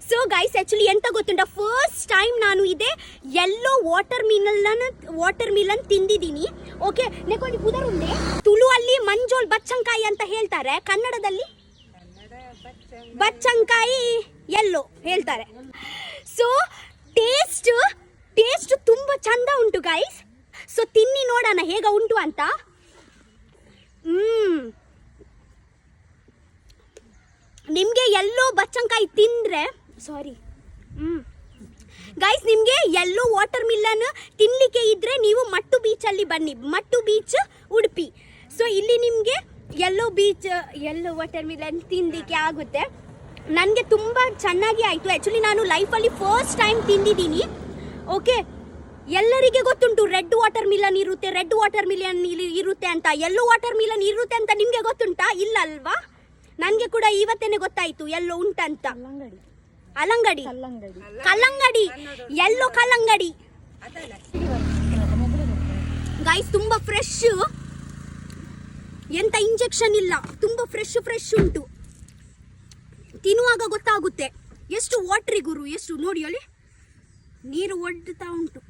So guys actually ಎಂತ ಗೊತ್ತುಂಟ, first time ನಾನು ಇದೆ ಎಲ್ಲೋ ವಾಟರ್ ಮಿಲನ್ ತಿಂದಿದ್ದೀನಿ. ಓಕೆ ನೆಕೊಂಡು ಪುದರುಂಡೆ ತುಳು ಅಲ್ಲಿ ಮಂಜೋಲ್ ಬಚ್ಚಂಕಾಯಿ ಅಂತ ಹೇಳ್ತಾರೆ, ಕನ್ನಡದಲ್ಲಿ ಬಚ್ಚಂಕಾಯಿ ಎಲ್ಲೋ ಹೇಳ್ತಾರೆ. ಸೊ ಟೇಸ್ಟ್ ತುಂಬ ಚಂದ ಉಂಟು ಗೈಸ್. ಸೊ ತಿನ್ನಿ ನೋಡೋಣ ಹೇಗ ಉಂಟು ಅಂತ. ನಿಮಗೆ ಎಲ್ಲೋ ಬಚ್ಚಂಕಾಯಿ ತಿಂದರೆ ಗೈಸ್, ನಿಮಗೆ ಎಲ್ಲೋ ವಾಟರ್ ಮಿಲನ್ ತಿನ್ನಲಿಕ್ಕೆ ಇದ್ದರೆ ನೀವು ಮಟ್ಟು ಬೀಚಲ್ಲಿ ಬನ್ನಿ, ಮಟ್ಟು ಬೀಚ್ ಉಡುಪಿ. ಸೊ ಇಲ್ಲಿ ನಿಮಗೆ ಎಲ್ಲೋ ವಾಟರ್ ಮಿಲನ್ ತಿನ್ನಲಿಕ್ಕೆ ಆಗುತ್ತೆ. ನನಗೆ ತುಂಬ ಚೆನ್ನಾಗಿ ಆಯಿತು. ಆ್ಯಕ್ಚುಲಿ ನಾನು ಲೈಫಲ್ಲಿ ಫಸ್ಟ್ ಟೈಮ್ ತಿಂದಿದ್ದೀನಿ. ಓಕೆ, ಎಲ್ಲರಿಗೆ ಗೊತ್ತುಂಟು ರೆಡ್ ವಾಟರ್ ಮಿಲನ್ ಇರುತ್ತೆ ಅಂತ. ಎಲ್ಲೋ ವಾಟರ್ ಮಿಲನ್ ಇರುತ್ತೆ ಅಂತ ನಿಮಗೆ ಗೊತ್ತುಂಟಾ? ಇಲ್ಲ ಅಲ್ವಾ? ನನಗೆ ಕೂಡ ಇವತ್ತೇನೆ ಗೊತ್ತಾಯಿತು ಎಲ್ಲೋ ಉಂಟಂತ. ಕಲ್ಲಂಗಡಿ ಎಲ್ಲೋ ಕಲ್ಲಂಗಡಿ ಗೈಸ್, ತುಂಬ ಫ್ರೆಶ್, ಎಂತ ಇಂಜೆಕ್ಷನ್ ಇಲ್ಲ, ತುಂಬ ಫ್ರೆಶ್ ಉಂಟು. ತಿನ್ನುವಾಗ ಗೊತ್ತಾಗುತ್ತೆ. ಎಷ್ಟು ವಾಟ್ರಿ ಗುರು, ಎಷ್ಟು ನೋಡಿ ಅಲ್ಲಿ ನೀರು ಒಡ್ತಾ ಉಂಟು.